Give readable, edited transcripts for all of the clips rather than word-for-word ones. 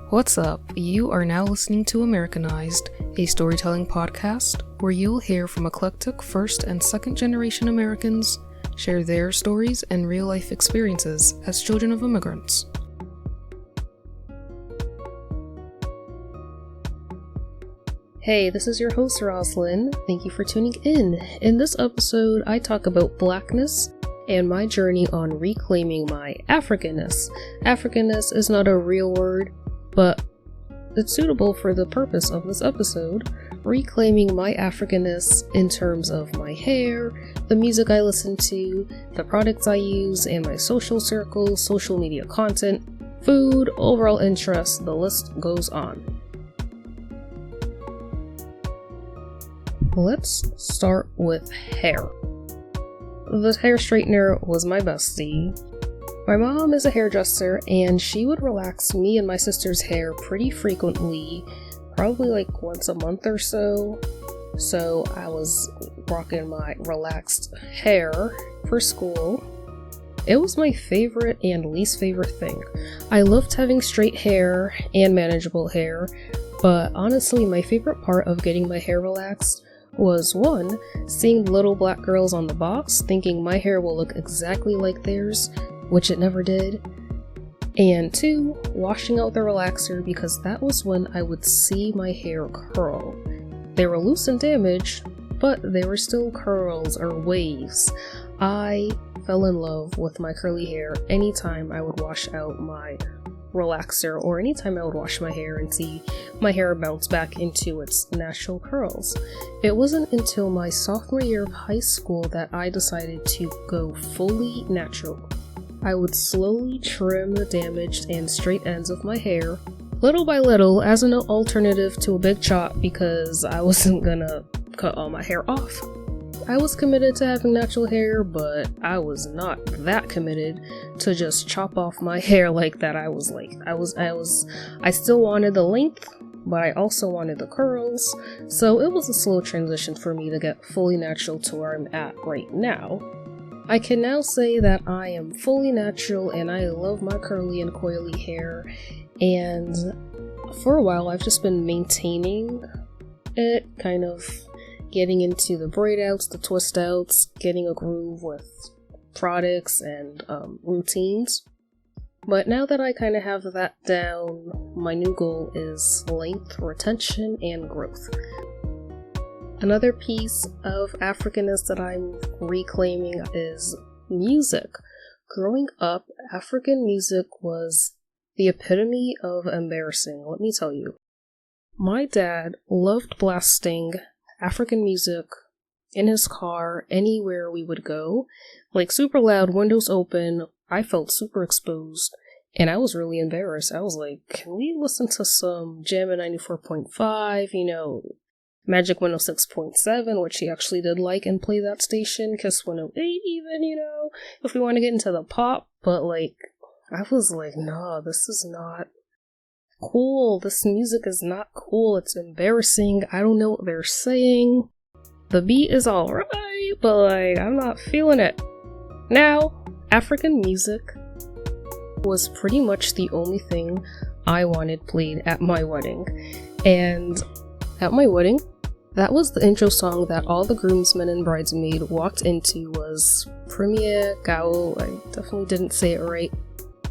What's up? You are now listening to Americanized, a storytelling podcast where you'll hear from eclectic first and second generation Americans share their stories and real life experiences as children of immigrants. Hey, this is your host Roslyn. Thank you for tuning in. In this episode, I talk about Blackness and my journey on reclaiming my Africanness. Africanness is not a real word, but it's suitable for the purpose of this episode, reclaiming my Africanness in terms of my hair, the music I listen to, the products I use, and my social circles, social media content, food, overall interests, the list goes on. Let's start with hair. The hair straightener was my bestie. My mom is a hairdresser, and she would relax me and my sister's hair pretty frequently, probably like once a month or so. So I was rocking my relaxed hair for school. It was my favorite and least favorite thing. I loved having straight hair and manageable hair, but honestly my favorite part of getting my hair relaxed was 1, seeing the little black girls on the box thinking my hair will look exactly like theirs, which it never did, and 2, washing out the relaxer because that was when I would see my hair curl. They were loose and damaged, but they were still curls or waves. I fell in love with my curly hair anytime I would wash out my relaxer or anytime I would wash my hair and see my hair bounce back into its natural curls. It wasn't until my sophomore year of high school that I decided to go fully natural. I would slowly trim the damaged and straight ends of my hair, little by little, as an alternative to a big chop because I wasn't gonna cut all my hair off. I was committed to having natural hair, but I was not that committed to just chop off my hair like that. I still wanted the length, but I also wanted the curls, so it was a slow transition for me to get fully natural to where I'm at right now. I can now say that I am fully natural and I love my curly and coily hair, and for a while I've just been maintaining it, kind of getting into the braid outs, the twist outs, getting a groove with products and routines. But now that I kind of have that down, my new goal is length, retention, and growth. Another piece of Africanness that I'm reclaiming is music. Growing up, African music was the epitome of embarrassing, let me tell you. My dad loved blasting African music in his car anywhere we would go, like super loud, windows open. I felt super exposed, and I was really embarrassed. I was like, can we listen to some Jammin' 94.5, Magic 106.7, which he actually did like and play that station, Kiss 108 even, if we want to get into the pop, but I was like, no, this is not cool, this music is not cool, it's embarrassing, I don't know what they're saying, the beat is alright, but I'm not feeling it. Now, African music was pretty much the only thing I wanted played at my wedding, and at my wedding, that was the intro song that all the groomsmen and bridesmaid walked into was Premier Gao. I definitely didn't say it right,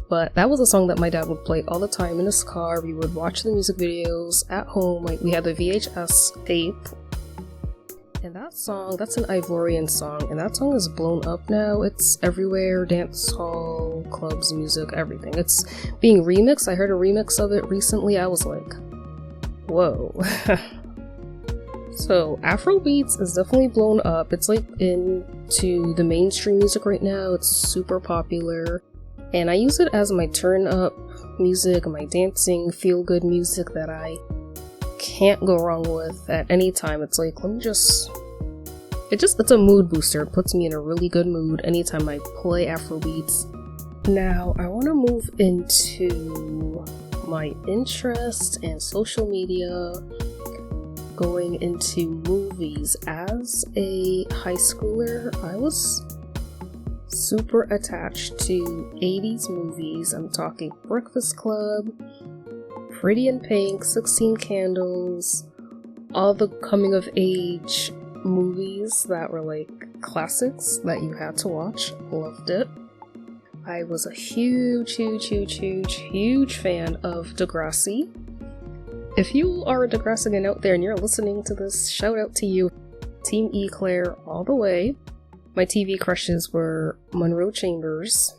but that was a song that my dad would play all the time in his car. We would watch the music videos at home. We had the VHS tape, and that song, that's an Ivorian song, and that song is blown up now. It's everywhere, dance hall, clubs, music, everything. It's being remixed. I heard a remix of it recently. I was like, whoa. So Afrobeats is definitely blown up. It's into the mainstream music right now. It's super popular, and I use it as my turn up music, my dancing feel good music that I can't go wrong with at any time. It's like, it's a mood booster. It puts me in a really good mood anytime I play Afrobeats. Now I want to move into my interest and social media, going into movies. As a high schooler, I was super attached to 80s movies. I'm talking Breakfast Club, Pretty in Pink, 16 Candles, all the coming of age movies that were like classics that you had to watch. Loved it. I was a huge fan of Degrassi. If you are a Degrassian out there and you're listening to this, shout out to you. Team Eclair all the way. My TV crushes were Monroe Chambers.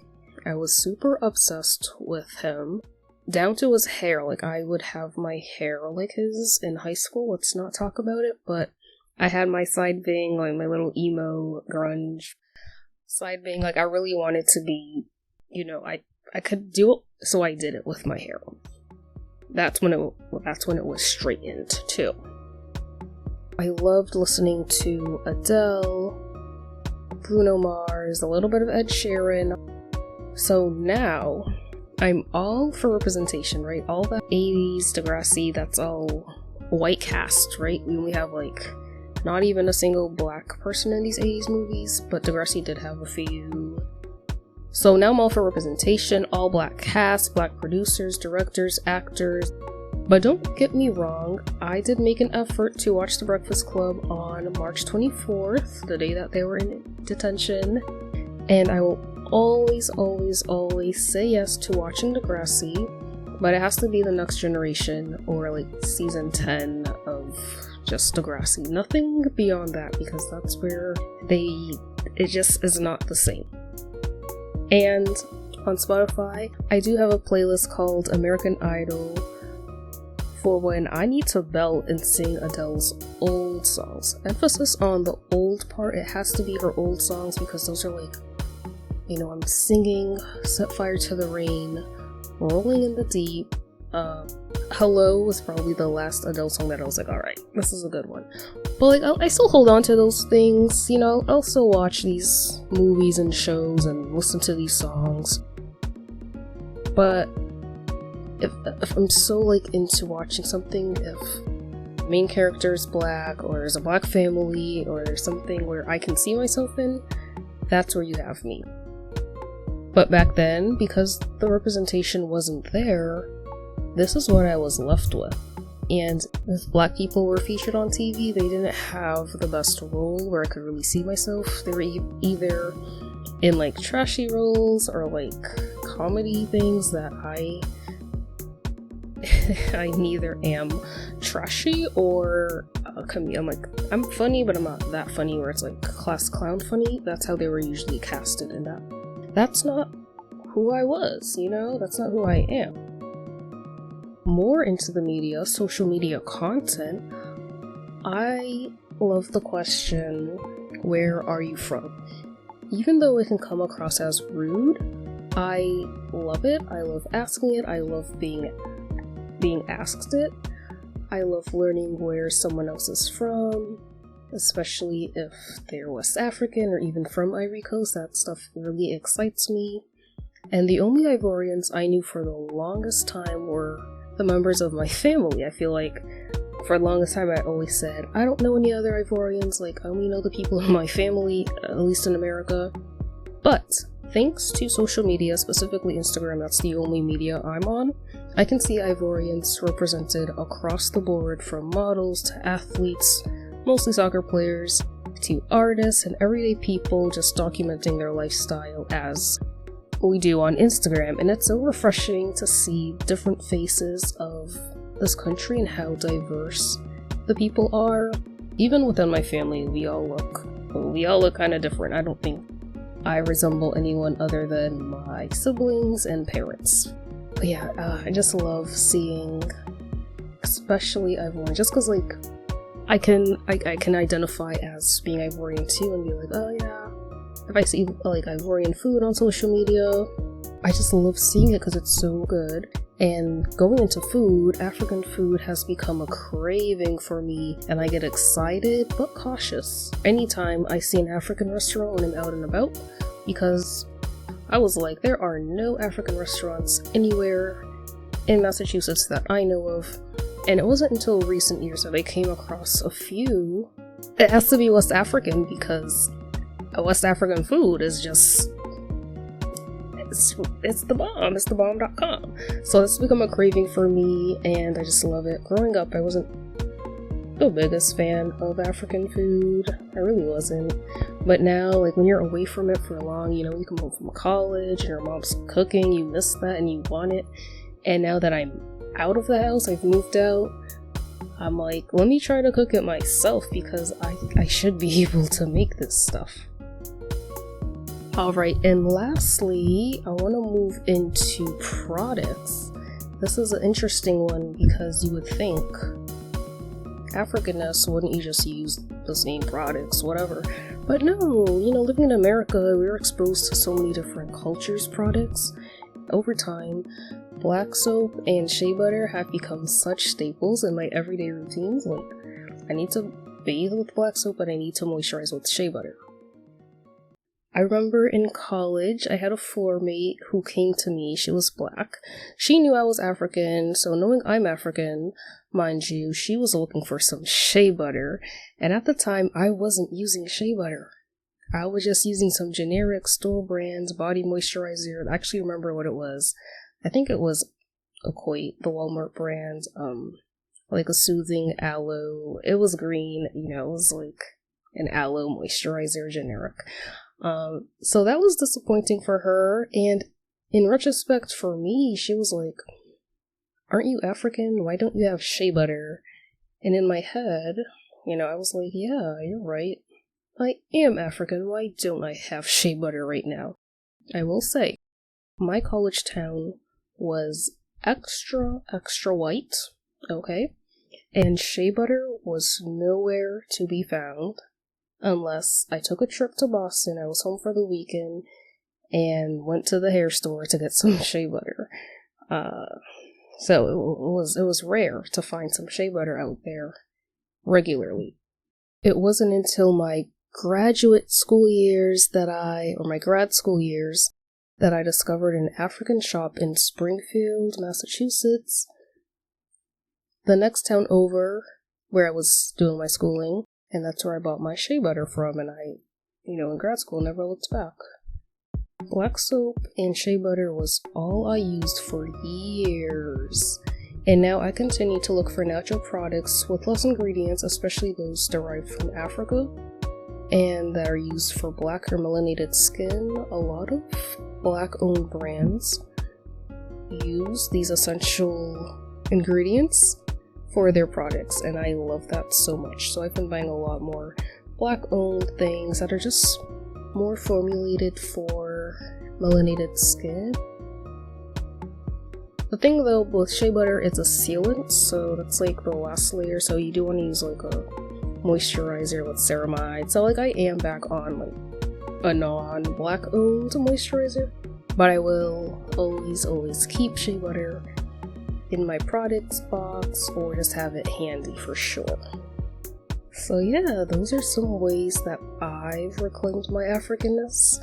I was super obsessed with him. Down to his hair. Like, I would have my hair like his in high school. Let's not talk about it, but I had my side bang, like my little emo grunge side bang. Like, I really wanted to be, you know, I could do it, so I did it with my hair. That's when it was straightened too. I loved listening to Adele, Bruno Mars, a little bit of Ed Sheeran. So now I'm all for representation, right? All that 80s Degrassi, that's all white cast, right? We only have like not even a single black person in these 80s movies, but Degrassi did have a few. So now I'm all for representation, all black cast, black producers, directors, actors. But don't get me wrong, I did make an effort to watch The Breakfast Club on March 24th, the day that they were in detention. And I will always say yes to watching Degrassi, but it has to be the next generation or like season 10 of just Degrassi. Nothing beyond that, because that's where it just is not the same. And on Spotify, I do have a playlist called American Idol for when I need to belt and sing Adele's old songs. Emphasis on the old part. It has to be her old songs, because those are like, you know, I'm singing Set Fire to the Rain, Rolling in the Deep. Hello was probably the last Adele song that I was like, alright, this is a good one. But like, I still hold on to those things, you know. I'll still watch these movies and shows and listen to these songs. But if I'm so like into watching something, if the main character is black, or there's a black family, or there's something where I can see myself in, that's where you have me. But back then, because the representation wasn't there, this is what I was left with. And if black people were featured on TV, they didn't have the best role where I could really see myself. They were either in like trashy roles or like comedy things that I neither am trashy or I'm like, I'm funny, but I'm not that funny where it's like class clown funny. That's how they were usually casted, and that's not who I was, you know? That's not who I am. More into the media, social media content, I love the question, where are you from? Even though it can come across as rude, I love it. I love asking it. I love being asked it. I love learning where someone else is from, especially if they're West African or even from Ivory Coast. That stuff really excites me. And the only Ivorians I knew for the longest time were the members of my family. I feel like for the longest time I always said, I don't know any other Ivorians, like I only know the people in my family, at least in America. But thanks to social media, specifically Instagram, that's the only media I'm on, I can see Ivorians represented across the board, from models to athletes, mostly soccer players, to artists and everyday people just documenting their lifestyle as we do on Instagram. And it's so refreshing to see different faces of this country and how diverse the people are. Even within my family, we all look kind of different. I don't think I resemble anyone other than my siblings and parents. But yeah, I just love seeing, especially Ivorian, just because like I can identify as being Ivorian too, and be like, oh yeah. If I see like Ivorian food on social media, I just love seeing it because it's so good. And going into food, African food has become a craving for me, and I get excited but cautious anytime I see an African restaurant when I'm out and about, because I was like, there are no African restaurants anywhere in Massachusetts that I know of. And it wasn't until recent years that I came across a few. It has to be West African, because West African food is just, it's the bomb. It's thebomb.com. So it's become a craving for me, and I just love it. Growing up, I wasn't the biggest fan of African food. I really wasn't. But now, like, when you're away from it for long, you know, you come home from college and your mom's cooking, you miss that and you want it. And now that I'm out of the house, I've moved out, I'm like, let me try to cook it myself because I should be able to make this stuff. Alright, and lastly, I want to move into products. This is an interesting one because you would think Africanness, wouldn't you just use the same products, whatever? But no, you know, living in America, we're exposed to so many different cultures' products. Over time, black soap and shea butter have become such staples in my everyday routines. Like, I need to bathe with black soap, but I need to moisturize with shea butter. I remember in college, I had a floor mate who came to me. She was black. She knew I was African, so knowing I'm African, mind you, she was looking for some shea butter. And at the time, I wasn't using shea butter. I was just using some generic store brands body moisturizer. I actually remember what it was. I think it was Equate, the Walmart brand, like a soothing aloe. It was green, you know, it was like an aloe moisturizer generic. So that was disappointing for her, and in retrospect for me, she was like, aren't you African? Why don't you have shea butter? And in my head, you know, I was like, yeah, you're right. I am African, why don't I have shea butter right now? I will say, my college town was extra white, okay? And shea butter was nowhere to be found. Unless I took a trip to Boston, I was home for the weekend, and went to the hair store to get some shea butter. So it was rare to find some shea butter out there regularly. It wasn't until my graduate school years my grad school years, that I discovered an African shop in Springfield, Massachusetts, the next town over where I was doing my schooling. And that's where I bought my shea butter from, and I, you know, in grad school, never looked back. Black soap and shea butter was all I used for years. And now I continue to look for natural products with less ingredients, especially those derived from Africa, and that are used for black or melanated skin. A lot of black-owned brands use these essential ingredients for their products, and I love that so much. So I've been buying a lot more black-owned things that are just more formulated for melanated skin. The thing though with shea butter, it's a sealant, so that's like the last layer, so you do want to use like a moisturizer with ceramide. So like I am back on like a non-black owned moisturizer, but I will always keep shea butter in my products box or just have it handy for sure. So yeah, those are some ways that I've reclaimed my Africanness.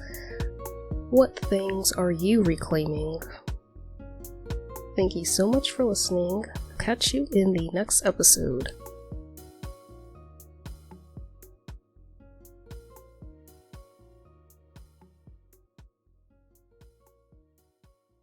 What things are you reclaiming? Thank you so much for listening. Catch you in the next episode.